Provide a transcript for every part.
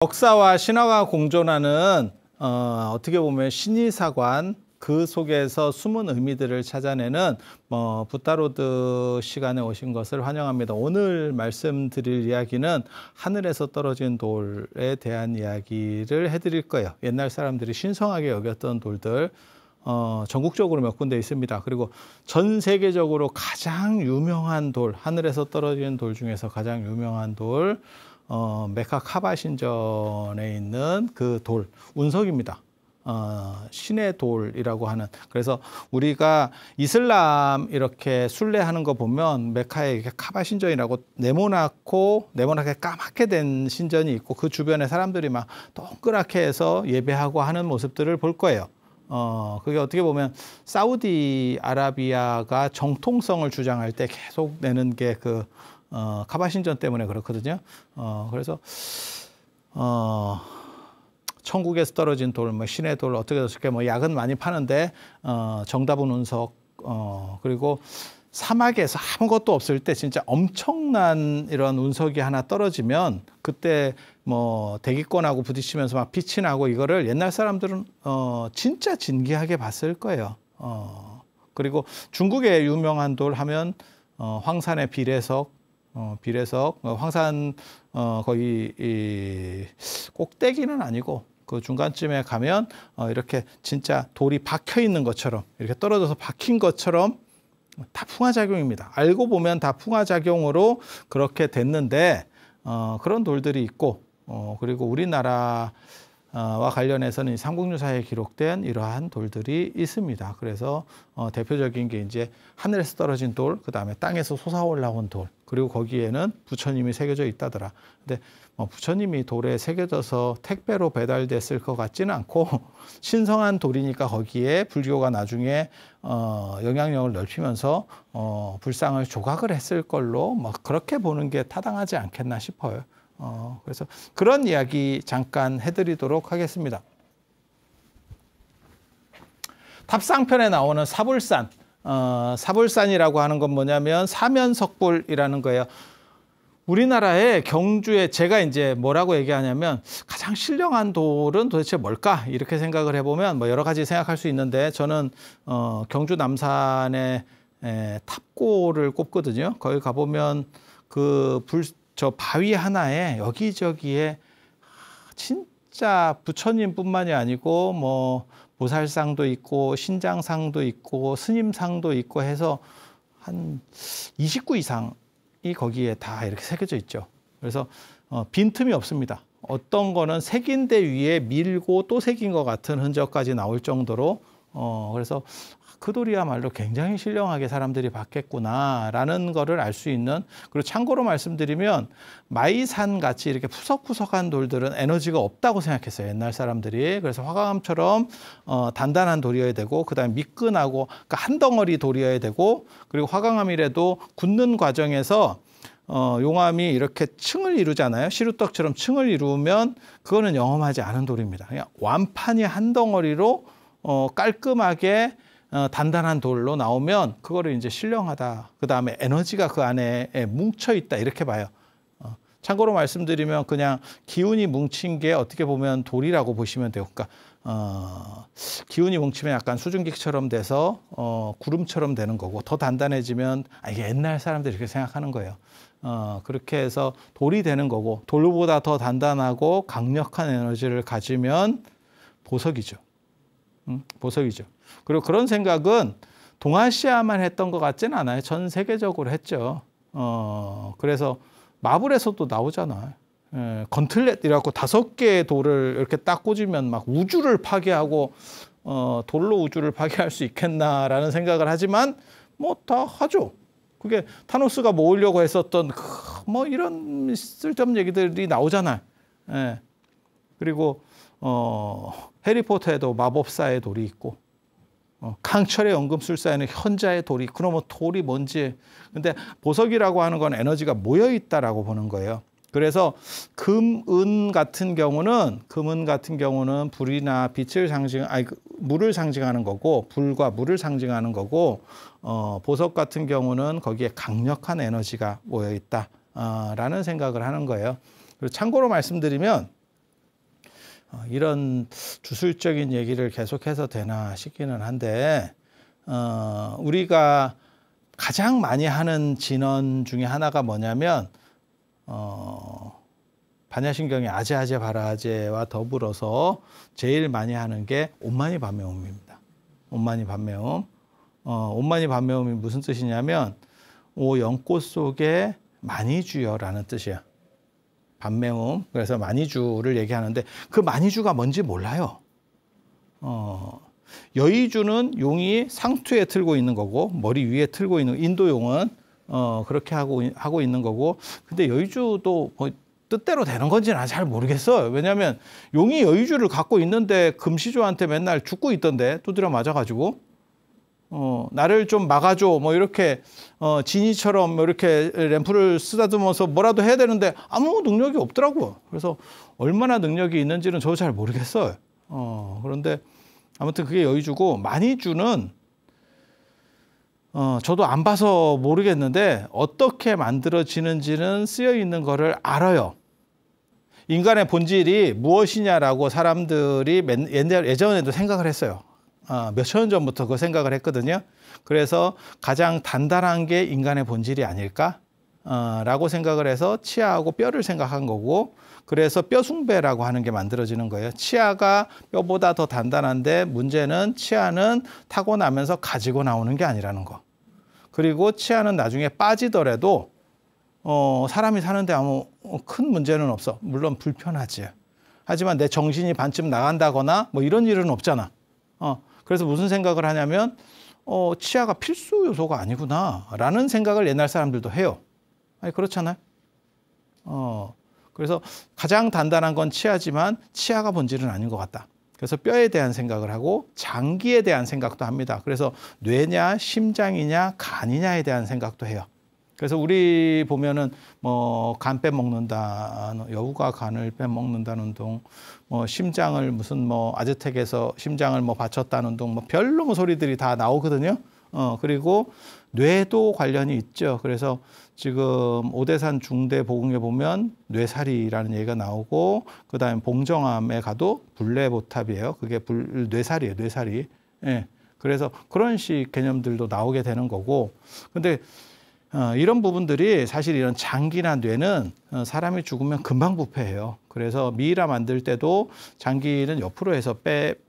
역사와 신화가 공존하는 어떻게 보면 신의사관, 그 속에서 숨은 의미들을 찾아내는 붓다로드 시간에 오신 것을 환영합니다. 오늘 말씀드릴 이야기는 하늘에서 떨어진 돌에 대한 이야기를 해드릴 거예요. 옛날 사람들이 신성하게 여겼던 돌들 전국적으로 몇 군데 있습니다. 그리고 전 세계적으로 가장 유명한 돌, 하늘에서 떨어진 돌 중에서 가장 유명한 돌, 메카 카바 신전에 있는 그 돌, 운석입니다. 신의 돌이라고 하는. 그래서 우리가 이슬람 이렇게 순례하는 거 보면 메카에 이렇게 카바 신전이라고 네모나게 까맣게 된 신전이 있고 그 주변에 사람들이 막 동그랗게 해서 예배하고 하는 모습들을 볼 거예요. 그게 어떻게 보면 사우디아라비아가 정통성을 주장할 때 계속 내는 게 그 카바 신전 때문에 그렇거든요. 그래서 천국에서 떨어진 돌, 신의 돌, 어떻게 약은 많이 파는데 정답은 운석, 그리고 사막에서 아무것도 없을 때 진짜 엄청난 이런 운석이 하나 떨어지면 그때 대기권하고 부딪히면서 막 빛이 나고 이거를 옛날 사람들은 진짜 진기하게 봤을 거예요. 그리고 중국의 유명한 돌 하면 황산의 비례석, 황산 거의 이 꼭대기는 아니고 그 중간쯤에 가면 이렇게 진짜 돌이 박혀 있는 것처럼 이렇게 떨어져서 박힌 것처럼 다 풍화작용입니다. 알고 보면 다 풍화작용으로 그렇게 됐는데 그런 돌들이 있고 그리고 우리나라와 관련해서는 삼국유사에 기록된 이러한 돌들이 있습니다. 그래서 대표적인 게 이제 하늘에서 떨어진 돌, 그 다음에 땅에서 솟아올라온 돌, 그리고 거기에는 부처님이 새겨져 있다더라. 근데 부처님이 돌에 새겨져서 택배로 배달됐을 것 같지는 않고 신성한 돌이니까 거기에 불교가 나중에 영향력을 넓히면서 불상을 조각을 했을 걸로 그렇게 보는 게 타당하지 않겠나 싶어요. 그래서 그런 이야기 잠깐 해드리도록 하겠습니다. 탑상편에 나오는 사불산, 사불산이라고 하는 건 뭐냐면 사면석불이라는 거예요. 우리나라의 경주에 제가 이제 뭐라고 얘기하냐면 가장 신령한 돌은 도대체 뭘까? 이렇게 생각을 해보면 여러 가지 생각할 수 있는데 저는 경주 남산의 탑골을 꼽거든요. 거기 가보면 저 바위 하나에 여기저기에 진짜 부처님뿐만이 아니고 보살상도 있고 신장상도 있고 스님상도 있고 해서 한 29 이상이 거기에 다 이렇게 새겨져 있죠. 그래서 빈틈이 없습니다. 어떤 거는 새긴 데 위에 밀고 또 새긴 것 같은 흔적까지 나올 정도로 그래서 그 돌이야말로 굉장히 신령하게 사람들이 봤겠구나라는 거를 알 수 있는. 그리고 참고로 말씀드리면 마이산 같이 이렇게 푸석푸석한 돌들은 에너지가 없다고 생각했어요, 옛날 사람들이. 그래서 화강암처럼 단단한 돌이어야 되고 그다음에 미끈하고 그러니까 한 덩어리 돌이어야 되고 그리고 화강암이라도 굳는 과정에서 용암이 이렇게 층을 이루잖아요. 시루떡처럼 층을 이루면 그거는 영험하지 않은 돌입니다. 그냥 완판이 한 덩어리로 깔끔하게 단단한 돌로 나오면 그거를 이제 신령하다. 그 다음에 에너지가 그 안에 뭉쳐 있다 이렇게 봐요. 참고로 말씀드리면 그냥 기운이 뭉친 게 어떻게 보면 돌이라고 보시면 돼요. 그러니까 기운이 뭉치면 약간 수증기처럼 돼서 구름처럼 되는 거고 더 단단해지면 이게 옛날 사람들이 이렇게 생각하는 거예요. 그렇게 해서 돌이 되는 거고 돌보다 더 단단하고 강력한 에너지를 가지면 보석이죠. 보석이죠. 그리고 그런 생각은 동아시아만 했던 것 같지는 않아요. 전 세계적으로 했죠. 그래서 마블에서도 나오잖아요. 건틀렛이라고 5개의 돌을 이렇게 딱 꽂으면 막 우주를 파괴하고 돌로 우주를 파괴할 수 있겠나라는 생각을 하지만 다 하죠. 그게 타노스가 모으려고 했었던 이런 쓸데없는 얘기들이 나오잖아요. 그리고 해리포터에도 마법사의 돌이 있고 강철의 연금술사에는 현자의 돌이. 그러면 돌이 뭔지. 근데 보석이라고 하는 건 에너지가 모여 있다라고 보는 거예요. 그래서 금은 같은 경우는 불이나 빛을 물을 상징하는 거고 불과 물을 상징하는 거고 보석 같은 경우는 거기에 강력한 에너지가 모여 있다라는 생각을 하는 거예요. 그리고 참고로 말씀드리면 이런 주술적인 얘기를 계속해서 되나 싶기는 한데 우리가 가장 많이 하는 진언 중에 하나가 뭐냐면 반야신경의 아제아제 바라아제와 더불어서 제일 많이 하는 게 옴마니밤메옴입니다. 옴마니밤메옴. 옴마니밤메옴이 무슨 뜻이냐면 오 연꽃 속에 마니주여라는 뜻이야. 밤메옴. 그래서 마니주를 얘기하는데 그 마니주가 뭔지 몰라요. 여의주는 용이 상투에 틀고 있는 거고 머리 위에 틀고 있는 인도용은 그렇게 하고 있는 거고 근데 여의주도 뭐 뜻대로 되는 건지는 난 잘 모르겠어요. 왜냐하면 용이 여의주를 갖고 있는데 금시조한테 맨날 죽고 있던데 두드려 맞아가지고 나를 좀 막아줘 뭐 이렇게 지니처럼 뭐 이렇게 램프를 쓰다듬어서 뭐라도 해야 되는데 아무 능력이 없더라고요. 그래서 얼마나 능력이 있는지는 저도 잘 모르겠어요. 그런데 아무튼 그게 여의주고 마니주는 저도 안 봐서 모르겠는데 어떻게 만들어지는지는 쓰여 있는 거를 알아요. 인간의 본질이 무엇이냐라고 사람들이 예전에도 생각을 했어요. 몇천 년 전부터 그 생각을 했거든요. 그래서 가장 단단한 게 인간의 본질이 아닐까? 라고 생각을 해서 치아하고 뼈를 생각한 거고 그래서 뼈숭배라고 하는 게 만들어지는 거예요. 치아가 뼈보다 더 단단한데 문제는 치아는 타고나면서 가지고 나오는 게 아니라는 거. 그리고 치아는 나중에 빠지더라도 사람이 사는데 아무 큰 문제는 없어. 물론 불편하지. 하지만 내 정신이 반쯤 나간다거나 뭐 이런 일은 없잖아. 그래서 무슨 생각을 하냐면 치아가 필수 요소가 아니구나 라는 생각을 옛날 사람들도 해요. 아니 그렇잖아요. 그래서 가장 단단한 건 치아지만 치아가 본질은 아닌 것 같다. 그래서 뼈에 대한 생각을 하고 장기에 대한 생각도 합니다. 그래서 뇌냐 심장이냐 간이냐에 대한 생각도 해요. 그래서 우리 보면은 뭐 간 빼먹는다, 여우가 간을 빼먹는다는 운동, 뭐 심장을 무슨 뭐 아즈텍에서 심장을 뭐 바쳤다는 운동, 뭐 별로 소리들이 다 나오거든요. 그리고 뇌도 관련이 있죠. 그래서 지금 오대산 중대 보궁에 보면 뇌살이라는 얘기가 나오고 그다음에 봉정암에 가도 불내보탑이에요. 그게 뇌살이에요. 뇌살이. 예. 그래서 그런 식 개념들도 나오게 되는 거고. 근데 이런 부분들이 사실 이런 장기나 뇌는 사람이 죽으면 금방 부패해요. 그래서 미이라 만들 때도 장기는 옆으로 해서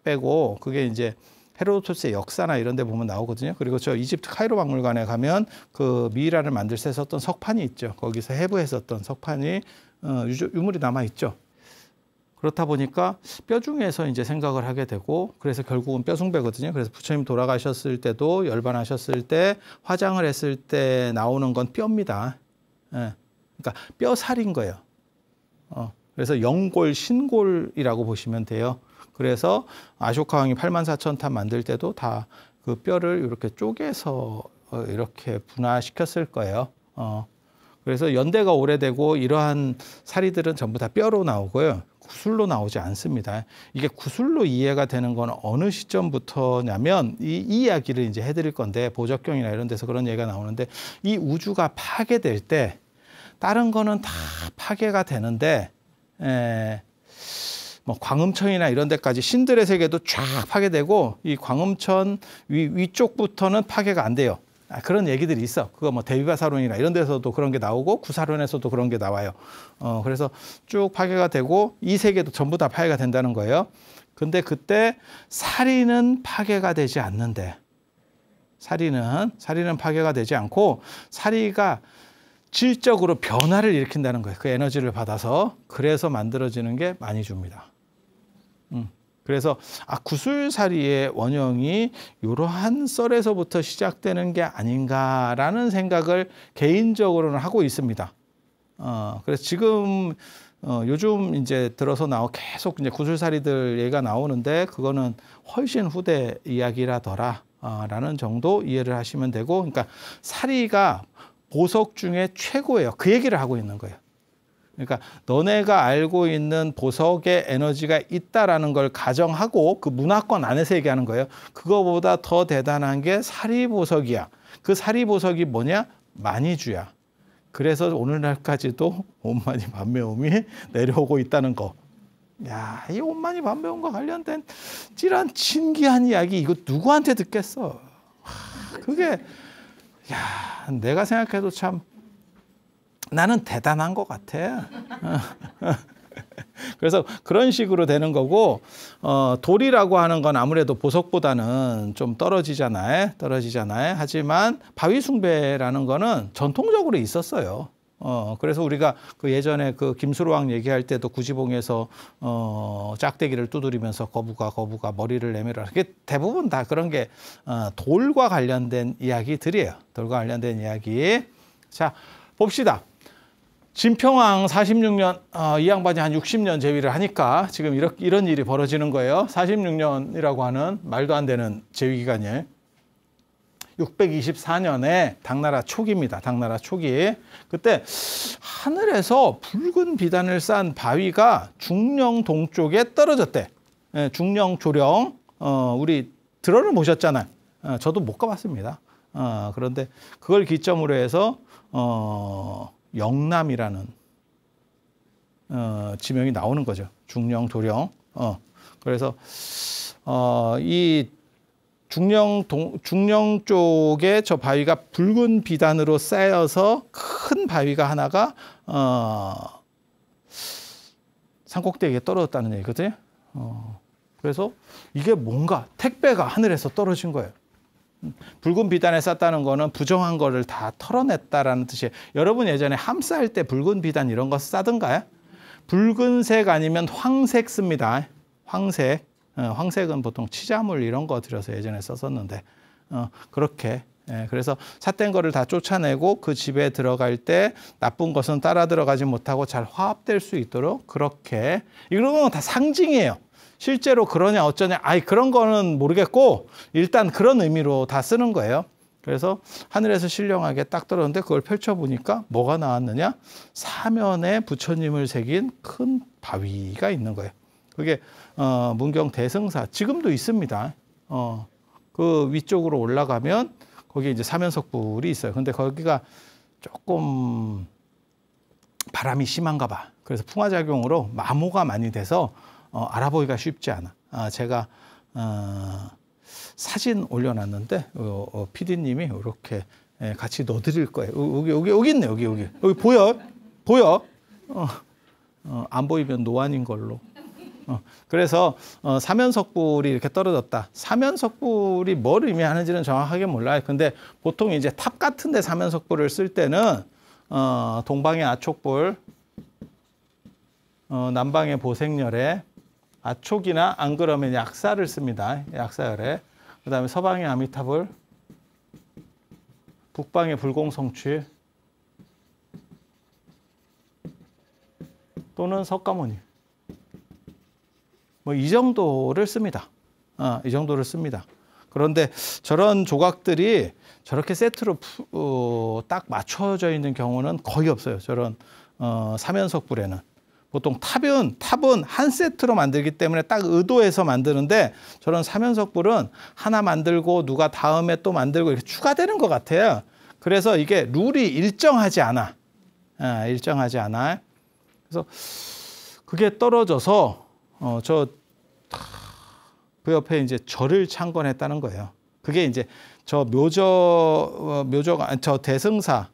빼고 그게 이제 헤로도토스의 역사나 이런 데 보면 나오거든요. 그리고 저 이집트 카이로 박물관에 가면 그 미이라를 만들 때 썼던 석판이 있죠. 거기서 해부했었던 석판이 유물이 남아 있죠. 그렇다 보니까 뼈 중에서 이제 생각을 하게 되고 그래서 결국은 뼈숭배거든요. 그래서 부처님 돌아가셨을 때도 열반하셨을 때 화장을 했을 때 나오는 건 뼈입니다. 예. 그러니까 뼈살인 거예요. 그래서 영골, 신골이라고 보시면 돼요. 그래서 아쇼카 왕이 84,000탑 만들 때도 다 그 뼈를 이렇게 쪼개서 이렇게 분화시켰을 거예요. 그래서 연대가 오래되고 이러한 사리들은 전부 다 뼈로 나오고요. 구술로 나오지 않습니다. 이게 구술로 이해가 되는 건 어느 시점부터냐면 이 이야기를 이제 해드릴 건데 보적경이나 이런 데서 그런 얘기가 나오는데 이 우주가 파괴될 때 다른 거는 다 파괴가 되는데 뭐 광음천이나 이런 데까지 신들의 세계도 쫙 파괴되고 이 광음천 위쪽부터는 파괴가 안 돼요. 그런 얘기들이 있어. 그거 뭐 대비바사론이나 이런 데서도 그런 게 나오고 구사론에서도 그런 게 나와요. 그래서 쭉 파괴가 되고 이 세계도 전부 다 파괴가 된다는 거예요. 근데 그때 사리는 파괴가 되지 않는데 사리는 파괴가 되지 않고 사리가 질적으로 변화를 일으킨다는 거예요. 그 에너지를 받아서. 그래서 만들어지는 게 마니주입니다. 그래서 구술사리의 원형이 이러한 썰에서부터 시작되는 게 아닌가라는 생각을 개인적으로는 하고 있습니다. 그래서 지금 요즘 이제 들어서 계속 이제 구술사리들 얘기가 나오는데 그거는 훨씬 후대 이야기라더라라는 정도 이해를 하시면 되고, 그러니까 사리가 보석 중에 최고예요. 그 얘기를 하고 있는 거예요. 그러니까 너네가 알고 있는 보석의 에너지가 있다라는 걸 가정하고 그 문화권 안에서 얘기하는 거예요. 그거보다 더 대단한 게 사리보석이야. 그 사리보석이 뭐냐? 마니주야. 그래서 오늘날까지도 온마니 밤매옴이 내려오고 있다는 거. 야, 이 온만이 반배운과 관련된 찌란 신기한 이야기 이거 누구한테 듣겠어? 그게 야, 내가 생각해도 참 나는 대단한 것 같아. 그래서 그런 식으로 되는 거고, 돌이라고 하는 건 아무래도 보석보다는 좀 떨어지잖아요. 하지만 바위 숭배라는 거는 전통적으로 있었어요. 그래서 우리가 그 예전에 그 김수로왕 얘기할 때도 구지봉에서 짝대기를 두드리면서 거부가 머리를 내밀어라. 그게 대부분 다 그런 게 돌과 관련된 이야기들이에요. 돌과 관련된 이야기. 자, 봅시다. 진평왕 46년, 이 양반이 한 60년 재위를 하니까 지금 이런 일이 벌어지는 거예요. 46년이라고 하는 말도 안 되는 재위 기간이에요. 624년에 당나라 초기입니다. 당나라 초기. 그때 하늘에서 붉은 비단을 싼 바위가 중령 동쪽에 떨어졌대. 예, 중령 조령. 우리 들어를 모셨잖아요. 저도 못 가봤습니다. 그런데 그걸 기점으로 해서 영남이라는 지명이 나오는 거죠. 중령 도령. 그래서 이 중령 쪽에 저 바위가 붉은 비단으로 쌓여서 큰 바위가 하나가 산꼭대기에 떨어졌다는 얘기거든요. 그래서 이게 뭔가 택배가 하늘에서 떨어진 거예요. 붉은 비단에 쌌다는 거는 부정한 거를 다 털어냈다라는 뜻이에요. 여러분 예전에 함 쌀 때 붉은 비단 이런 거 싸던가요? 붉은색 아니면 황색 씁니다. 황색. 황색은 보통 치자물 이런 거 들여서 예전에 썼었는데 그렇게. 그래서 삿된 거를 다 쫓아내고 그 집에 들어갈 때 나쁜 것은 따라 들어가지 못하고 잘 화합될 수 있도록 그렇게. 이런 건 다 상징이에요. 실제로 그러냐 어쩌냐, 그런 거는 모르겠고 일단 그런 의미로 다 쓰는 거예요. 그래서 하늘에서 신령하게 딱 떨어졌는데 그걸 펼쳐보니까 뭐가 나왔느냐? 사면에 부처님을 새긴 큰 바위가 있는 거예요. 그게 문경 대승사 지금도 있습니다. 그 위쪽으로 올라가면 거기 이제 사면석불이 있어요. 근데 거기가 조금 바람이 심한가 봐. 그래서 풍화작용으로 마모가 많이 돼서 알아보기가 쉽지 않아. 제가 사진 올려놨는데 PD님이 이렇게 같이 넣어드릴 거예요. 여기 있네. 여기 보여? 안 보이면 노안인 걸로. 그래서 사면석불이 이렇게 떨어졌다. 사면석불이 뭘 의미하는지는 정확하게 몰라요. 근데 보통 이제 탑 같은 데 사면석불을 쓸 때는 동방의 아촉불, 남방의 보생열에 아촉이나 안 그러면 약사를 씁니다. 약사열에. 그다음에 서방의 아미타불, 북방의 불공성취 또는 석가모니. 뭐 이 정도를 씁니다. 이 정도를 씁니다. 그런데 저런 조각들이 저렇게 세트로 딱 맞춰져 있는 경우는 거의 없어요. 저런 사면석불에는. 보통 탑은 한 세트로 만들기 때문에 딱 의도해서 만드는데 저런 사면석불은 하나 만들고 누가 다음에 또 만들고 이렇게 추가되는 것 같아요. 그래서 이게 룰이 일정하지 않아. 일정하지 않아. 그래서 그게 떨어져서 그 옆에 이제 절을 창건했다는 거예요. 그게 이제 저 대승사의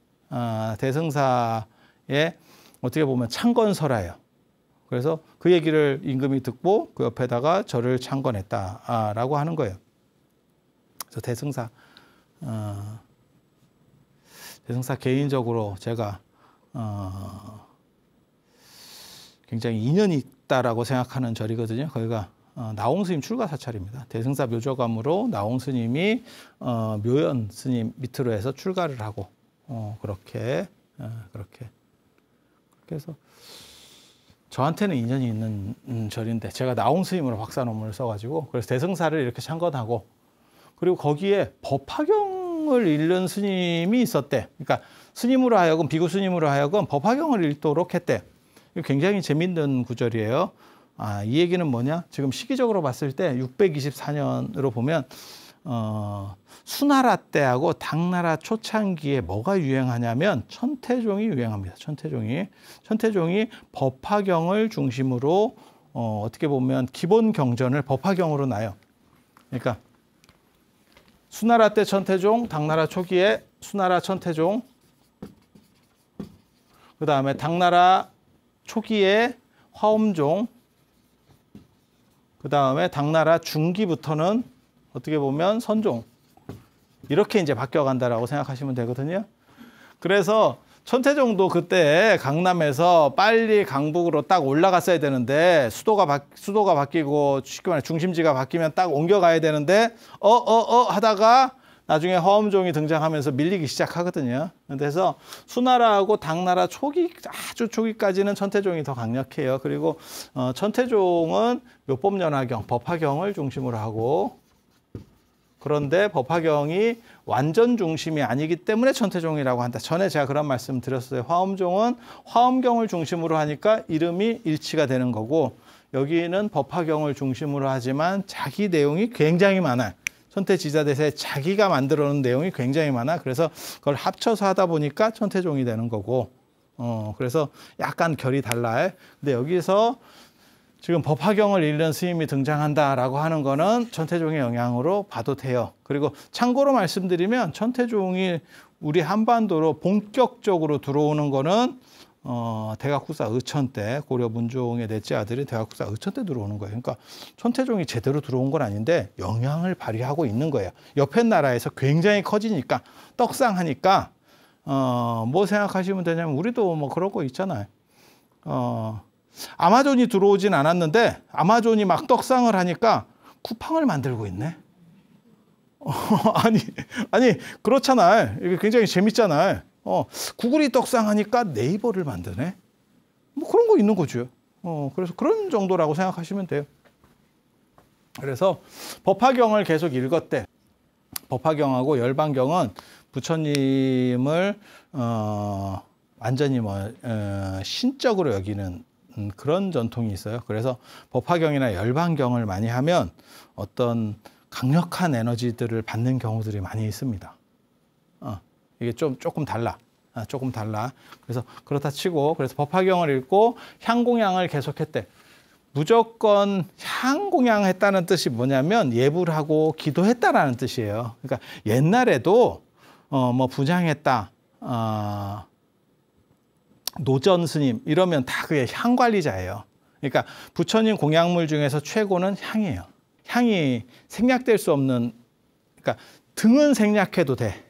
어떻게 보면 창건설화예요. 그래서 그 얘기를 임금이 듣고 그 옆에다가 절을 창건했다라고 하는 거예요. 그래서 대승사 개인적으로 제가 굉장히 인연이 있다라고 생각하는 절이거든요. 거기가 나홍 스님 출가 사찰입니다. 대승사 묘저감으로 나홍 스님이 묘연 스님 밑으로 해서 출가를 하고 그렇게 해서 저한테는 인연이 있는 절인데 제가 나홍 스님으로 박사 논문을 써가지고 그래서 대승사를 이렇게 창건하고 그리고 거기에 법화경을 읽는 스님이 있었대. 그러니까 스님으로 하여금 비구 스님으로 하여금 법화경을 읽도록 했대. 굉장히 재밌는 구절이에요. 이 얘기는 뭐냐? 지금 시기적으로 봤을 때 624년으로 보면 수나라 때하고 당나라 초창기에 뭐가 유행하냐면 천태종이 유행합니다. 천태종이 법화경을 중심으로 어떻게 보면 기본 경전을 법화경으로 놔요. 그러니까 수나라 때 천태종, 당나라 초기에 수나라 천태종, 그 다음에 당나라 초기에 화엄종, 그 다음에 당나라 중기부터는 어떻게 보면 선종, 이렇게 이제 바뀌어간다라고 생각하시면 되거든요. 그래서 천태종도 그때 강남에서 빨리 강북으로 딱 올라갔어야 되는데 수도가 바뀌고 쉽게 말해 중심지가 바뀌면 딱 옮겨가야 되는데 하다가 나중에 화엄종이 등장하면서 밀리기 시작하거든요. 그래서 수나라하고 당나라 초기, 아주 초기까지는 천태종이 더 강력해요. 그리고 천태종은 묘법연화경, 법화경을 중심으로 하고, 그런데 법화경이 완전 중심이 아니기 때문에 천태종이라고 한다. 전에 제가 그런 말씀 드렸어요. 화엄종은 화엄경을 중심으로 하니까 이름이 일치가 되는 거고, 여기는 법화경을 중심으로 하지만 자기 내용이 굉장히 많아요. 천태지자대사에 자기가 만들어 놓은 내용이 굉장히 많아. 그래서 그걸 합쳐서 하다 보니까 천태종이 되는 거고, 그래서 약간 결이 달라요. 근데 여기서 지금 법화경을 읽는 스님이 등장한다라고 하는 거는 천태종의 영향으로 봐도 돼요. 그리고 참고로 말씀드리면 천태종이 우리 한반도로 본격적으로 들어오는 거는 대각국사 의천 때, 고려 문종의 넷째 아들이 대각국사 의천 때 들어오는 거예요. 그러니까 천태종이 제대로 들어온 건 아닌데 영향을 발휘하고 있는 거예요. 옆에 나라에서 굉장히 커지니까, 떡상하니까 뭐 생각하시면 되냐면, 우리도 뭐 그런 거 있잖아요. 아마존이 들어오진 않았는데 아마존이 막 떡상을 하니까 쿠팡을 만들고 있네. 아니 그렇잖아요. 이게 굉장히 재밌잖아요. 구글이 떡상하니까 네이버를 만드네. 뭐 그런 거 있는 거죠. 그래서 그런 정도라고 생각하시면 돼요. 그래서 법화경을 계속 읽었대. 법화경하고 열반경은 부처님을 완전히 신적으로 여기는 그런 전통이 있어요. 그래서 법화경이나 열반경을 많이 하면 어떤 강력한 에너지들을 받는 경우들이 많이 있습니다. 이게 조금 달라. 조금 달라. 그래서 그렇다 치고, 그래서 법화경을 읽고 향공양을 계속했대. 무조건 향공양했다는 뜻이 뭐냐면 예불 하고 기도했다라는 뜻이에요. 그러니까 옛날에도 뭐 분향했다, 노전 스님 이러면 다 그게 향 관리자예요. 그러니까 부처님 공약물 중에서 최고는 향이에요. 향이 생략될 수 없는, 그러니까 등은 생략해도 돼.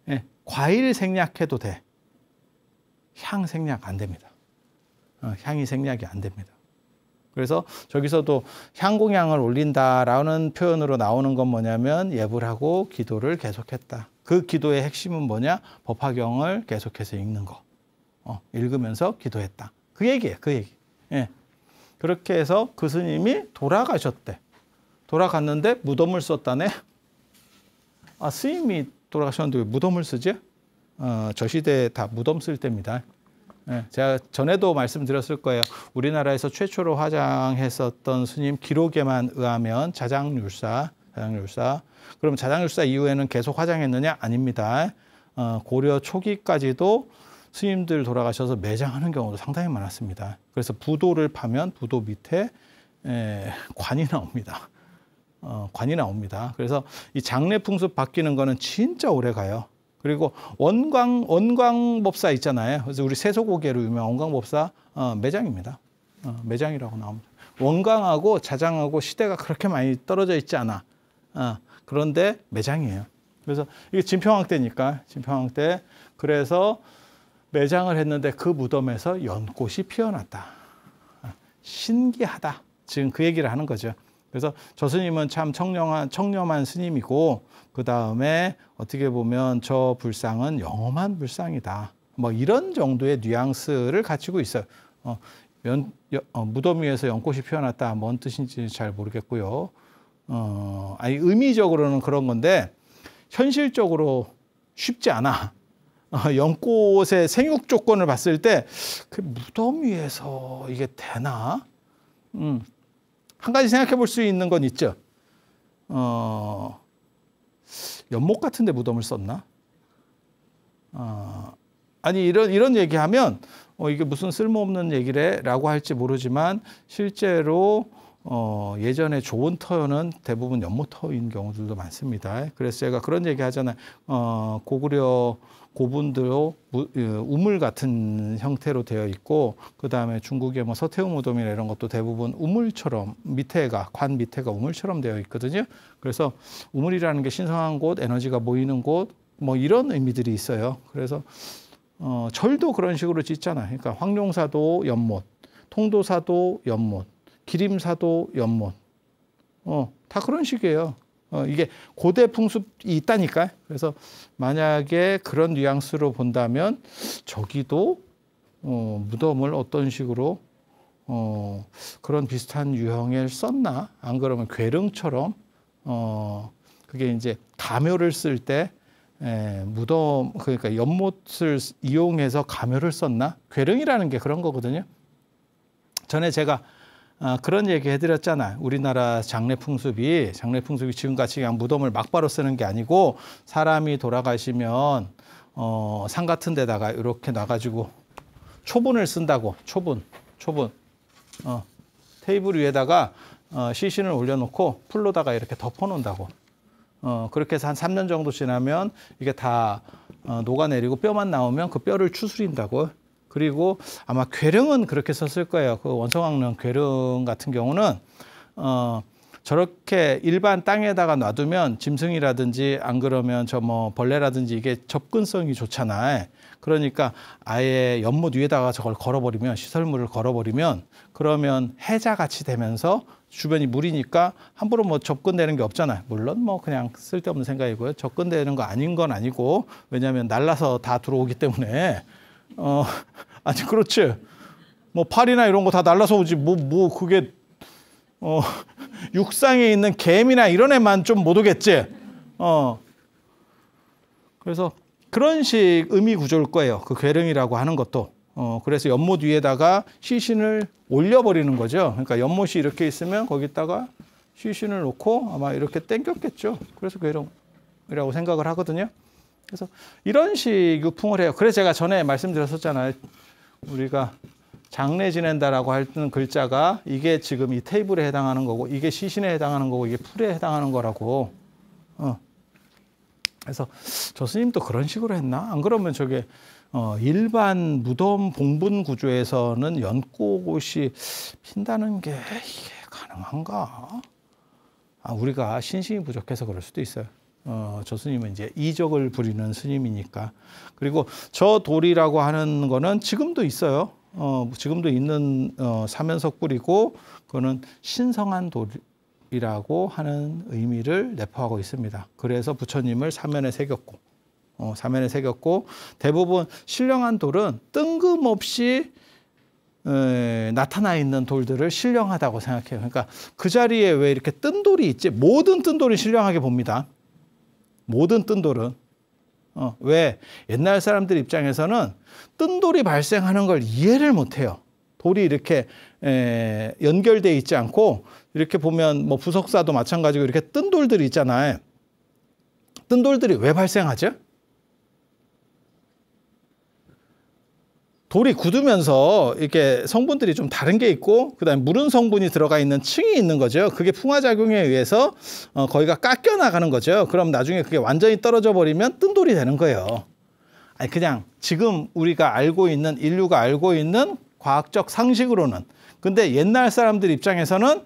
예, 과일 생략해도 돼. 향 생략 안 됩니다. 향이 생략이 안 됩니다. 그래서 저기서도 향공양을 올린다라는 표현으로 나오는 건 뭐냐면 예불하고 기도를 계속했다. 그 기도의 핵심은 뭐냐? 법화경을 계속해서 읽는 거. 읽으면서 기도했다. 그 얘기예요. 그 얘기. 예. 그렇게 해서 그 스님이 돌아가셨대. 돌아갔는데 무덤을 썼다네. 스님이 돌아가셨는데 왜 무덤을 쓰지? 저 시대에 다 무덤 쓸 때입니다. 예. 제가 전에도 말씀드렸을 거예요. 우리나라에서 최초로 화장했었던 스님 기록에만 의하면 자장률사. 그럼 자장률사 이후에는 계속 화장했느냐? 아닙니다. 고려 초기까지도 스님들 돌아가셔서 매장하는 경우도 상당히 많았습니다. 그래서 부도를 파면 부도 밑에 관이 나옵니다. 관이 나옵니다. 그래서 이 장례 풍습 바뀌는 거는 진짜 오래 가요. 그리고 원광법사 있잖아요. 그래서 우리 세소고개로 유명한 원광법사 매장입니다. 매장이라고 나옵니다. 원광하고 자장하고 시대가 그렇게 많이 떨어져 있지 않아. 그런데 매장이에요. 그래서 이게 진평왕 때니까, 진평왕 때. 그래서 매장을 했는데 그 무덤에서 연꽃이 피어났다. 신기하다. 지금 그 얘기를 하는 거죠. 그래서 저 스님은 참 청렴한 스님이고, 그 다음에 어떻게 보면 저 불상은 영험한 불상이다. 뭐 이런 정도의 뉘앙스를 갖추고 있어요. 무덤 위에서 연꽃이 피어났다. 뭔 뜻인지 잘 모르겠고요. 의미적으로는 그런 건데 현실적으로 쉽지 않아. 연꽃의 생육 조건을 봤을 때 그 무덤 위에서 이게 되나? 한 가지 생각해 볼 수 있는 건 있죠. 연못 같은데 무덤을 썼나? 아니 이런 얘기하면 이게 무슨 쓸모없는 얘기래라고 할지 모르지만 실제로 예전에 좋은 터는 대부분 연못터인 경우들도 많습니다. 그래서 제가 그런 얘기 하잖아요. 고구려 고분도 우물 같은 형태로 되어 있고, 그 다음에 중국의 뭐 서태후 무덤이나 이런 것도 대부분 우물처럼 관 밑에가 우물처럼 되어 있거든요. 그래서 우물이라는 게 신성한 곳, 에너지가 모이는 곳, 뭐 이런 의미들이 있어요. 그래서 절도 그런 식으로 짓잖아요. 그러니까 황룡사도 연못, 통도사도 연못, 기림사도 연못, 다 그런 식이에요. 이게 고대 풍습이 있다니까요. 그래서 만약에 그런 뉘앙스로 본다면 저기도 무덤을 어떤 식으로 그런 비슷한 유형을 썼나? 안 그러면 괴릉처럼 그게 이제 가묘를 쓸 때 무덤, 그러니까 연못을 이용해서 가묘를 썼나? 괴릉이라는 게 그런 거거든요. 전에 제가 그런 얘기 해드렸잖아요. 우리나라 장례 풍습이 지금같이 그냥 무덤을 막바로 쓰는 게 아니고, 사람이 돌아가시면 산 같은 데다가 이렇게 놔가지고 초분을 쓴다고. 초분. 테이블 위에다가 시신을 올려놓고 풀로다가 이렇게 덮어놓는다고. 그렇게 해서 한 3년 정도 지나면 이게 다 녹아내리고 뼈만 나오면 그 뼈를 추스린다고. 그리고 아마 괴릉은 그렇게 썼을 거예요. 그 원성왕릉 괴릉 같은 경우는 저렇게 일반 땅에다가 놔두면 짐승이라든지 안 그러면 저 뭐 벌레라든지 이게 접근성이 좋잖아요. 그러니까 아예 연못 위에다가 저걸 걸어버리면, 시설물을 걸어버리면, 그러면 해자같이 되면서 주변이 물이니까 함부로 뭐 접근되는 게 없잖아요. 물론 뭐 그냥 쓸데없는 생각이고요. 접근되는 거 아닌 건 아니고, 왜냐하면 날라서 다 들어오기 때문에. 아니, 그렇지. 뭐 팔이나 이런 거 다 날라서 오지. 그게 육상에 있는 개미나 이런 애만 좀 못 오겠지. 그래서 그런 식 의미 구조일 거예요. 그 괴릉이라고 하는 것도. 그래서 연못 위에다가 시신을 올려버리는 거죠. 그러니까 연못이 이렇게 있으면 거기다가 시신을 놓고 아마 이렇게 땡겼겠죠. 그래서 괴릉이라고 생각을 하거든요. 그래서 이런 식 유풍을 해요. 그래서 제가 전에 말씀드렸었잖아요. 우리가 장례 지낸다라고 하는 글자가 이게 지금 이 테이블에 해당하는 거고, 이게 시신에 해당하는 거고, 이게 풀에 해당하는 거라고. 그래서 저 스님도 그런 식으로 했나? 안 그러면 저게 일반 무덤 봉분 구조에서는 연꽃이 핀다는 게 이게 가능한가? 우리가 신심이 부족해서 그럴 수도 있어요. 저 스님은 이제 이적을 부리는 스님이니까. 그리고 저 돌이라고 하는 거는 지금도 있어요. 지금도 있는 사면석불이고, 그거는 신성한 돌이라고 하는 의미를 내포하고 있습니다. 그래서 부처님을 사면에 새겼고, 대부분 신령한 돌은 뜬금없이 나타나 있는 돌들을 신령하다고 생각해요. 그러니까 그 자리에 왜 이렇게 뜬 돌이 있지? 모든 뜬 돌이 신령하게 봅니다. 모든 뜬 돌은. 왜? 옛날 사람들 입장에서는 뜬 돌이 발생하는 걸 이해를 못해요. 돌이 이렇게 연결되어 있지 않고, 이렇게 보면 뭐 부석사도 마찬가지고 이렇게 뜬 돌들이 있잖아요. 뜬 돌들이 왜 발생하죠? 돌이 굳으면서 이렇게 성분들이 좀 다른 게 있고, 그다음에 무른 성분이 들어가 있는 층이 있는 거죠. 그게 풍화작용에 의해서 거기가 깎여 나가는 거죠. 그럼 나중에 그게 완전히 떨어져 버리면 뜬 돌이 되는 거예요. 아니, 그냥 지금 우리가 알고 있는, 인류가 알고 있는 과학적 상식으로는. 근데 옛날 사람들 입장에서는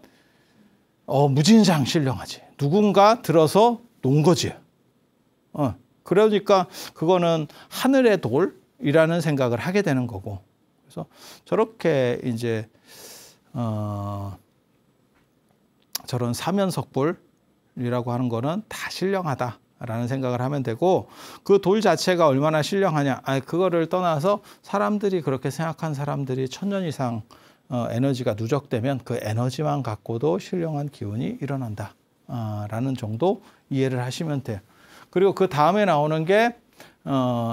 무진장 신령하지. 누군가 들어서 놓은 거지. 그러니까 그거는 하늘의 돌이라는 생각을 하게 되는 거고. 그래서 저렇게 이제 저런 사면석불이라고 하는 거는 다 신령하다라는 생각을 하면 되고, 그 돌 자체가 얼마나 신령하냐, 그거를 떠나서 사람들이 그렇게 생각한 사람들이 1000년 이상 에너지가 누적되면 그 에너지만 갖고도 신령한 기운이 일어난다 라는 정도 이해를 하시면 돼요. 그리고 그 다음에 나오는 게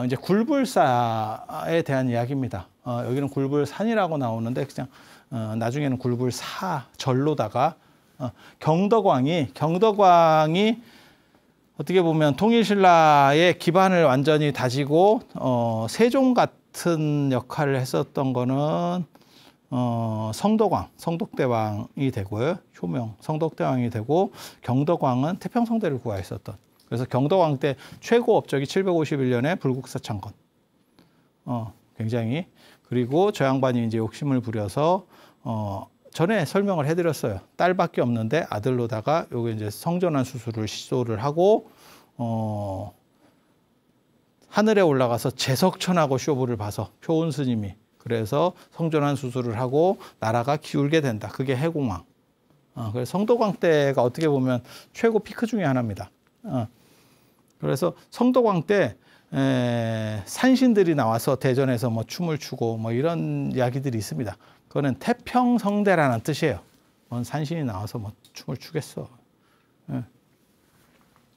이제 굴불사에 대한 이야기입니다. 여기는 굴불산이라고 나오는데, 그냥 나중에는 굴불사 절로다가 경덕왕이 어떻게 보면 통일신라의 기반을 완전히 다지고 세종 같은 역할을 했었던 거는 성덕왕, 성덕대왕이 되고요. 효명, 성덕대왕이 되고 경덕왕은 태평성대를 구하였었던. 그래서 경덕왕 때 최고 업적이 751년에 불국사창건. 굉장히. 그리고 저 양반이 이제 욕심을 부려서 전에 설명을 해드렸어요. 딸밖에 없는데 아들로다가 요게 이제 성전환 수술을 시도를 하고 하늘에 올라가서 제석천하고 쇼부를 봐서 표온 스님이 그래서 성전환 수술을 하고 나라가 기울게 된다. 그게 해공왕. 그래서 성덕왕 때가 어떻게 보면 최고 피크 중에 하나입니다. 그래서 성덕왕 때 산신들이 나와서 대전에서 뭐 춤을 추고 뭐 이런 이야기들이 있습니다. 그거는 태평성대라는 뜻이에요. 뭔 산신이 나와서 뭐 춤을 추겠어.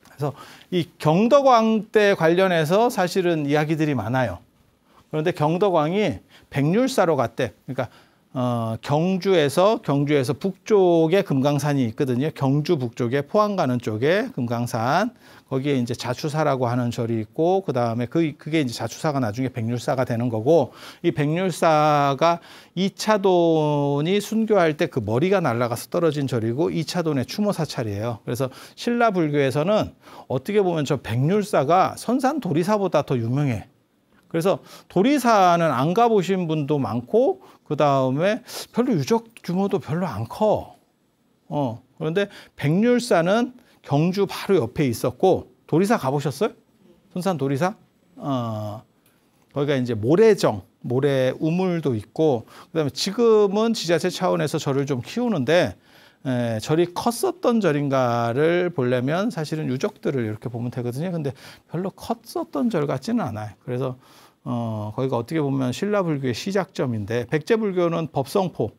그래서 이 경덕왕 때 관련해서 사실은 이야기들이 많아요. 그런데 경덕왕이 백률사로 갔대. 그러니까 경주에서 북쪽에 금강산이 있거든요. 경주 북쪽에 포항 가는 쪽에 금강산. 거기에 이제 자추사라고 하는 절이 있고 그다음에 그게 이제 자추사가 나중에 백률사가 되는 거고 이 백률사가 2차돈이 순교할 때 그 머리가 날아가서 떨어진 절이고 2차돈의 추모 사찰이에요. 그래서 신라 불교에서는 어떻게 보면 저 백률사가 선산 도리사보다 더 유명해. 그래서 도리사는 안 가보신 분도 많고 그다음에 별로 유적 규모도 별로 안 커. 그런데 백률사는 경주 바로 옆에 있었고 도리사 가보셨어요? 선산 도리사? 거기가 이제 모래정, 모래 우물도 있고 그다음에 지금은 지자체 차원에서 절을 좀 키우는데 절이 컸었던 절인가를 보려면 사실은 유적들을 이렇게 보면 되거든요. 근데 별로 컸었던 절 같지는 않아요. 그래서 거기가 어떻게 보면 신라 불교의 시작점인데 백제 불교는 법성포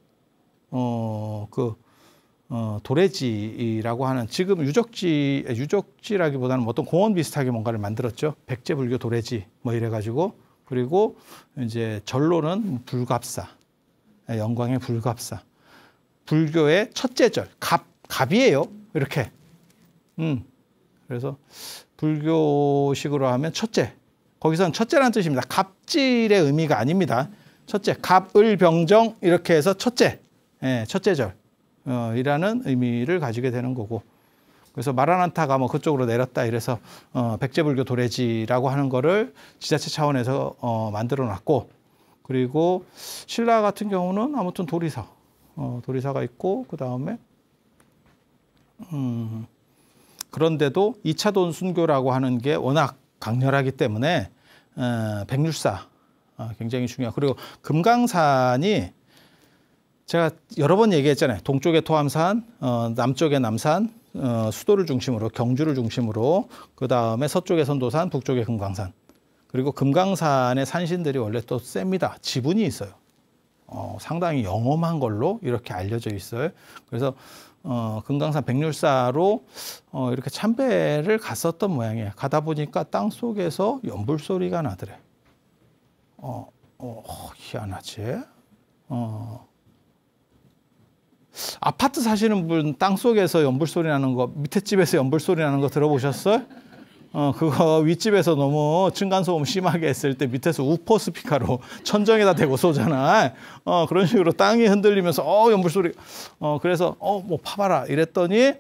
도래지라고 하는 지금 유적지라기보다는 어떤 공원 비슷하게 뭔가를 만들었죠. 백제 불교 도래지 뭐 이래가지고 그리고 이제 절로는 불갑사, 영광의 불갑사, 불교의 첫째 절 갑이에요. 이렇게. 그래서 불교식으로 하면 첫째. 거기서는 첫째라는 뜻입니다. 갑질의 의미가 아닙니다. 첫째, 갑을병정 이렇게 해서 첫째, 첫째 절. 이라는 의미를 가지게 되는 거고 그래서 마라난타가 뭐 그쪽으로 내렸다 이래서 백제불교 도래지라고 하는 거를 지자체 차원에서 만들어 놨고 그리고 신라 같은 경우는 아무튼 도리사가 있고 그 다음에 그런데도 2차돈 순교라고 하는 게 워낙 강렬하기 때문에 백률사 굉장히 중요하고 그리고 금강산이 제가 여러 번 얘기했잖아요. 동쪽에 토암산, 남쪽에 남산, 수도를 중심으로 경주를 중심으로 그 다음에 서쪽에 선도산, 북쪽에 금강산 그리고 금강산의 산신들이 원래 또 셉니다. 지분이 있어요. 상당히 영험한 걸로 이렇게 알려져 있어요. 그래서 금강산 백률사로 이렇게 참배를 갔었던 모양이에요. 가다 보니까 땅 속에서 연불 소리가 나더래. 희한하지? 아파트 사시는 분 땅 속에서 연불 소리 나는 거 밑에 집에서 연불 소리 나는 거 들어보셨어요? 그거 윗집에서 너무 층간소음 심하게 했을 때 밑에서 우퍼 스피커로 천정에다 대고 쏘잖아. 그런 식으로 땅이 흔들리면서 연불 소리. 그래서 뭐 파봐라 이랬더니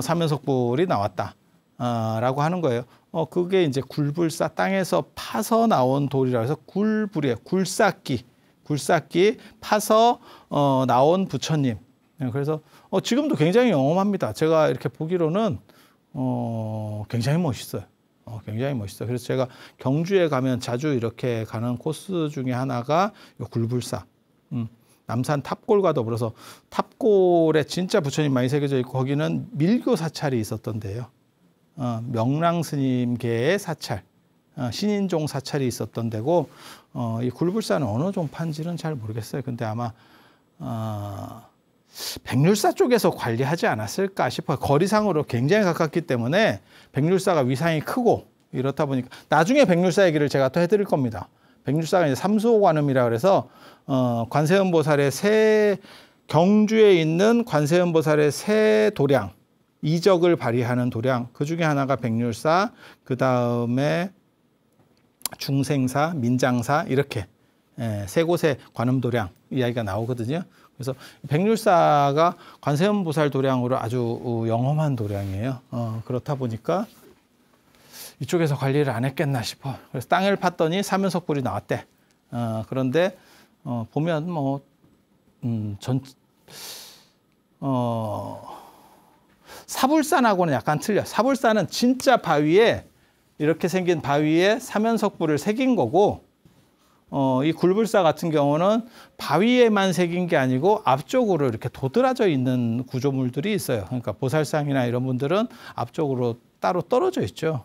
사면석불이 나왔다. 라고 하는 거예요. 그게 이제 굴불사 땅에서 파서 나온 돌이라고 해서 굴불이에요. 굴삭기 파서 나온 부처님. 그래서 지금도 굉장히 영험합니다. 제가 이렇게 보기로는 굉장히 멋있어요. 굉장히 멋있어요. 그래서 제가 경주에 가면 자주 이렇게 가는 코스 중에 하나가 굴불사. 남산 탑골과 더불어서 탑골에 진짜 부처님 많이 새겨져 있고 거기는 밀교 사찰이 있었던 데요. 명랑 스님계의 사찰, 신인종 사찰이 있었던 데고 이 굴불사는 어느 종파인지는 잘 모르겠어요. 근데 아마 백률사 쪽에서 관리하지 않았을까 싶어요. 거리상으로 굉장히 가깝기 때문에 백률사가 위상이 크고 이렇다 보니까 나중에 백률사 얘기를 제가 또 해드릴 겁니다. 백률사가 이제 삼수호관음이라 그래서 관세음보살의 경주에 있는 관세음보살의 새 도량, 이적을 발휘하는 도량 그 중에 하나가 백률사, 그 다음에 중생사, 민장사 이렇게 세 곳의 관음도량 이야기가 나오거든요. 그래서 백률사가 관세음보살 도량으로 아주 영험한 도량이에요. 그렇다 보니까 이쪽에서 관리를 안 했겠나 싶어. 그래서 땅을 팠더니 사면석불이 나왔대. 그런데 보면 뭐 사불산하고는 약간 틀려. 사불산은 진짜 바위에 이렇게 생긴 바위에 사면석불을 새긴 거고, 이 굴불사 같은 경우는 바위에만 새긴 게 아니고 앞쪽으로 이렇게 도드라져 있는 구조물들이 있어요. 그러니까 보살상이나 이런 분들은 앞쪽으로 따로 떨어져 있죠.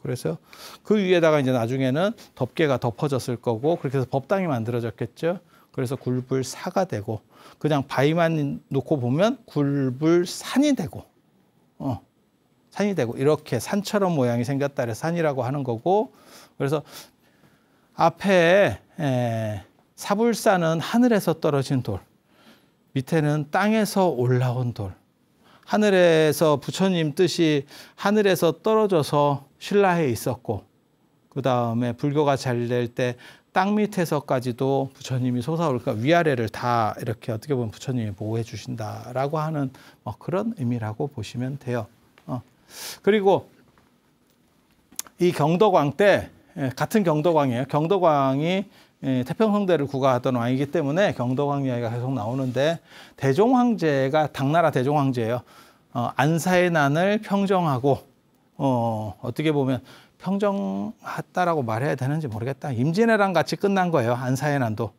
그래서 그 위에다가 이제 나중에는 덮개가 덮어졌을 거고, 그렇게 해서 법당이 만들어졌겠죠. 그래서 굴불사가 되고, 그냥 바위만 놓고 보면 굴불산이 되고, 산이 되고, 이렇게 산처럼 모양이 생겼다 그래서 산이라고 하는 거고, 그래서 앞에 사불산은 하늘에서 떨어진 돌, 밑에는 땅에서 올라온 돌. 하늘에서 부처님 뜻이 하늘에서 떨어져서 신라에 있었고, 그 다음에 불교가 잘 될 때 땅 밑에서까지도 부처님이 솟아오르니까 위아래를 다 이렇게 어떻게 보면 부처님이 보호해 주신다라고 하는 그런 의미라고 보시면 돼요. 그리고 이 경덕왕 때 같은 경덕왕이에요. 경덕왕이 태평성대를 구가하던 왕이기 때문에 경덕왕 이야기가 계속 나오는데, 대종황제가 당나라 대종황제예요. 안사의 난을 평정하고, 어떻게 보면 평정했다라고 말해야 되는지 모르겠다. 임진왜란 같이 끝난 거예요. 안사의 난도.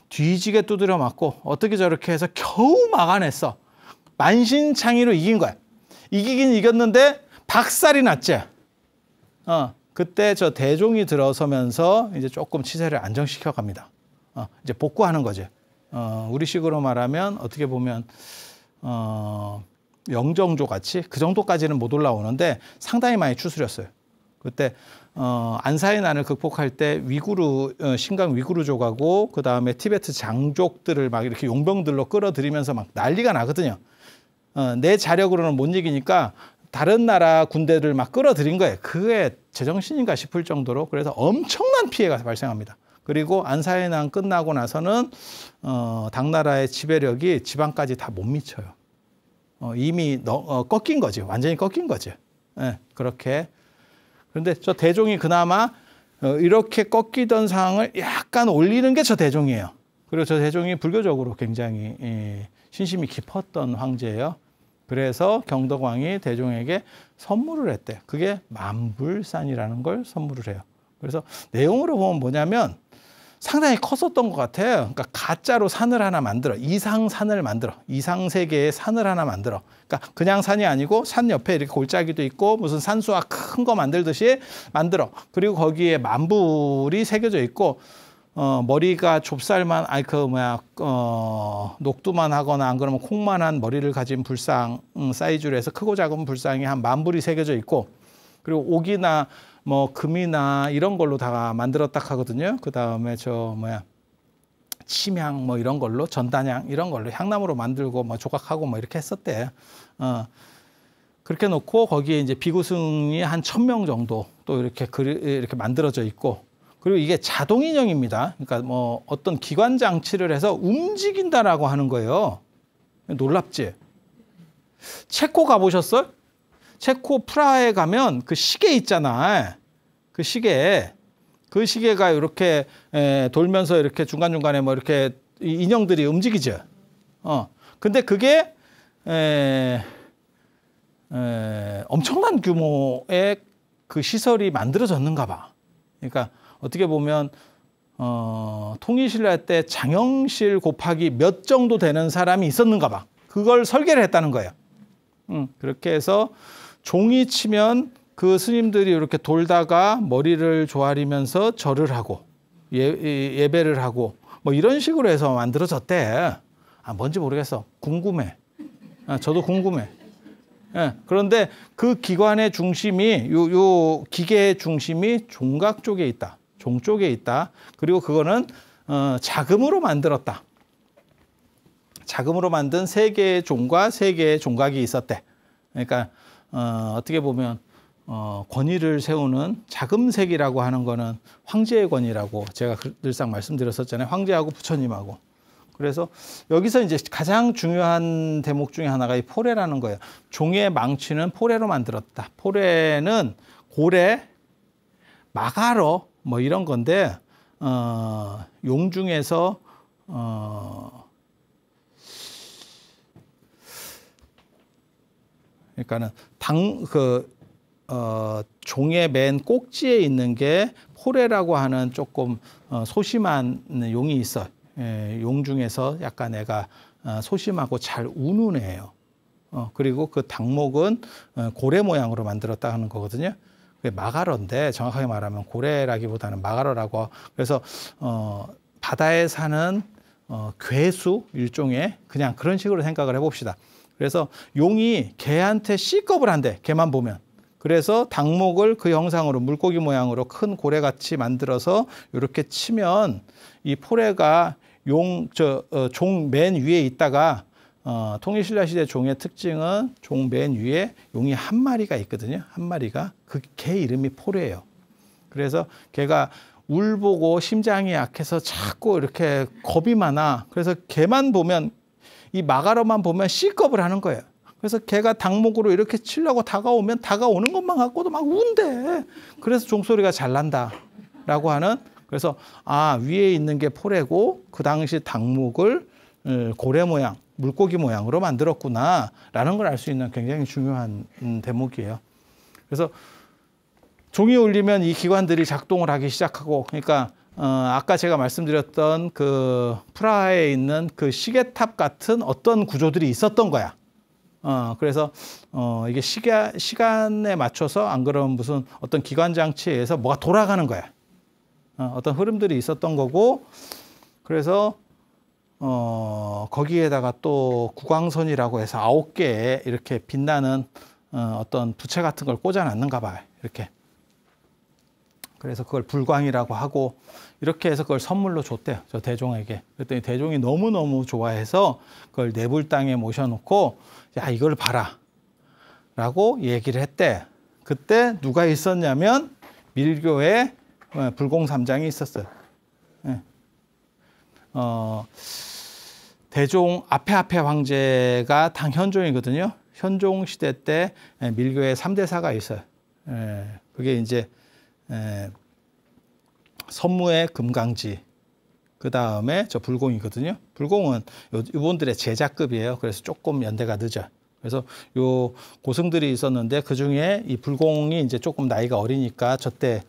뒤지게 두드려 맞고 어떻게 저렇게 해서 겨우 막아냈어. 만신창이로 이긴 거야. 이기긴 이겼는데 박살이 났지. 그때 저 대종이 들어서면서 이제 조금 치세를 안정시켜 갑니다. 이제 복구하는 거지. 우리식으로 말하면 어떻게 보면 영정조 같이 그 정도까지는 못 올라오는데 상당히 많이 추스렸어요. 그때 안사의 난을 극복할 때 위구르 신강 위구르족하고 그 다음에 티베트 장족들을 막 이렇게 용병들로 끌어들이면서 막 난리가 나거든요. 내 자력으로는 못 이기니까 다른 나라 군대를 막 끌어들인 거예요. 그게 제정신인가 싶을 정도로. 그래서 엄청난 피해가 발생합니다. 그리고 안사의 난 끝나고 나서는 당나라의 지배력이 지방까지 다 못 미쳐요. 이미 꺾인 거지. 완전히 꺾인 거지. 그렇게. 그런데 저 대종이 그나마 이렇게 꺾이던 상황을 약간 올리는 게 저 대종이에요. 그리고 저 대종이 불교적으로 굉장히 신심이 깊었던 황제예요. 그래서 경덕왕이 대종에게 선물을 했대. 그게 만불산이라는 걸 선물을 해요. 그래서 내용으로 보면 뭐냐면 상당히 컸었던 것 같아요. 그러니까 가짜로 산을 하나 만들어. 이상산을 만들어. 이상세계의 산을 하나 만들어. 그러니까 그냥 산이 아니고 산 옆에 이렇게 골짜기도 있고 무슨 산수화 큰 거 만들듯이 만들어. 그리고 거기에 만불이 새겨져 있고 머리가 좁쌀만 녹두만 하거나 안 그러면 콩만한 머리를 가진 불상 사이즈로 해서 크고 작은 불상이 한 만불이 새겨져 있고, 그리고 옥이나 뭐 금이나 이런 걸로 다 만들었다 하거든요. 그 다음에 침향 뭐 이런 걸로 전단향 이런 걸로 향나무로 만들고 뭐 조각하고 뭐 이렇게 했었대. 그렇게 놓고 거기에 이제 비구승이 한 1000명 정도 또 이렇게 만들어져 있고, 그리고 이게 자동 인형입니다. 그러니까 뭐 어떤 기관 장치를 해서 움직인다라고 하는 거예요. 놀랍지? 체코 가보셨어요? 체코 프라하에 가면 그 시계 있잖아. 그 시계가 이렇게 돌면서 이렇게 중간중간에 뭐 이렇게 인형들이 움직이죠. 근데 그게 엄청난 규모의 그 시설이 만들어졌는가 봐. 그러니까 어떻게 보면 통일신라 때 장영실 곱하기 몇 정도 되는 사람이 있었는가 봐. 그걸 설계를 했다는 거예요. 그렇게 해서 종이 치면 그 스님들이 이렇게 돌다가 머리를 조아리면서 절을 하고 예배를 하고 뭐 이런 식으로 해서 만들어졌대. 뭔지 모르겠어. 궁금해. 저도 궁금해. 그런데 그 기관의 중심이 요 기계의 중심이 종각 쪽에 있다. 종 쪽에 있다. 그리고 그거는 자금으로 만들었다. 자금으로 만든 3개의 종과 3개의 종각이 있었대. 그러니까 어떻게 보면 권위를 세우는 자금색이라고 하는 거는 황제의 권위라고 제가 늘상 말씀드렸었잖아요. 황제하고 부처님하고. 그래서 여기서 이제 가장 중요한 대목 중에 하나가 이 포례라는 거예요. 종의 망치는 포례로 만들었다. 포례는 고래, 마가러 뭐 이런 건데 용 중에서 그러니까는 종의 맨 꼭지에 있는 게 포례라고 하는 조금 소심한 용이 있어요. 용 중에서 약간 애가 소심하고 잘 우는 애예요. 그리고 그 닭목은 고래 모양으로 만들었다 하는 거거든요. 그게 마가러인데 정확하게 말하면 고래라기보다는 마가러라고. 그래서 바다에 사는 괴수 일종의 그냥 그런 식으로 생각을 해봅시다. 그래서 용이 개한테 C급을 한대. 개만 보면. 그래서 닭목을 그 형상으로 물고기 모양으로 큰 고래같이 만들어서 이렇게 치면 이 포례가 종 맨 위에 있다가 통일신라 시대 종의 특징은 종 맨 위에 용이 한 마리가 있거든요. 한 마리가. 그 개 이름이 포례예요. 그래서 걔가 울 보고 심장이 약해서 자꾸 이렇게 겁이 많아. 그래서 걔만 보면 이 마가러만 보면 C급을 하는 거예요. 그래서 걔가 닭목으로 이렇게 치려고 다가오면 다가오는 것만 갖고도 막 운대. 그래서 종소리가 잘 난다라고 하는. 그래서 위에 있는 게 포례고 그 당시 닭목을 고래 모양, 물고기 모양으로 만들었구나라는 걸 알 수 있는 굉장히 중요한 대목이에요. 그래서 종이 울리면 이 기관들이 작동을 하기 시작하고, 그러니까 아까 제가 말씀드렸던 그 프라하에 있는 그 시계탑 같은 어떤 구조들이 있었던 거야. 그래서 이게 시간에 맞춰서 안 그러면 무슨 어떤 기관 장치에 의해서 뭐가 돌아가는 거야. 어떤 흐름들이 있었던 거고, 그래서 거기에다가 또 구광선이라고 해서 9개의 이렇게 빛나는 어떤 부채 같은 걸 꽂아놨는가 봐요. 이렇게. 그래서 그걸 불광이라고 하고 이렇게 해서 그걸 선물로 줬대요. 저 대종에게. 그랬더니 대종이 너무너무 좋아해서 그걸 내불당에 모셔놓고 야, 이걸 봐라 라고 얘기를 했대. 그때 누가 있었냐면 밀교에 불공삼장이 있었어요. 대종 앞에 황제가 당 현종이거든요. 현종 시대 때 밀교에 3대사가 있어요. 그게 이제 선무의 금강지, 그 다음에 저 불공이거든요. 불공은 이분들의 제자급이에요. 그래서 조금 연대가 늦어요. 그래서 요 고승들이 있었는데 그 중에 이 불공이 이제 조금 나이가 어리니까 저때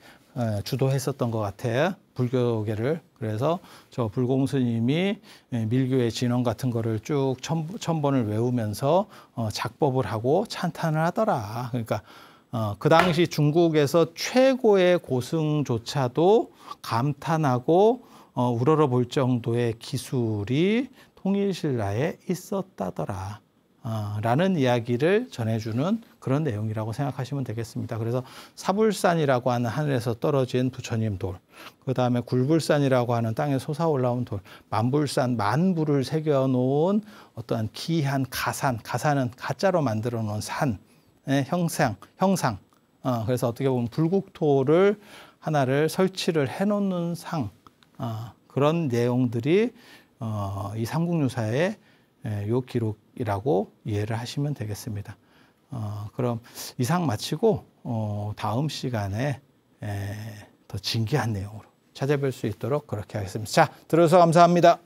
주도했었던 것 같아요. 불교계를. 그래서 저 불공 스님이 밀교의 진원 같은 거를 쭉 천번을 외우면서 작법을 하고 찬탄을 하더라. 그러니까 그 당시 중국에서 최고의 고승조차도 감탄하고 우러러 볼 정도의 기술이 통일신라에 있었다더라. 라는 이야기를 전해주는 그런 내용이라고 생각하시면 되겠습니다. 그래서 사불산이라고 하는 하늘에서 떨어진 부처님 돌, 그 다음에 굴불산이라고 하는 땅에 솟아 올라온 돌, 만불산, 만불을 새겨놓은 어떠한 기이한 가산은 가짜로 만들어 놓은 산의 형상. 그래서 어떻게 보면 불국토를 하나를 설치를 해놓는 그런 내용들이 이 삼국유사의 요 기록이라고 이해를 하시면 되겠습니다. 그럼 이상 마치고 다음 시간에 더 진귀한 내용으로 찾아뵐 수 있도록 그렇게 하겠습니다. 자, 들어주셔서 감사합니다.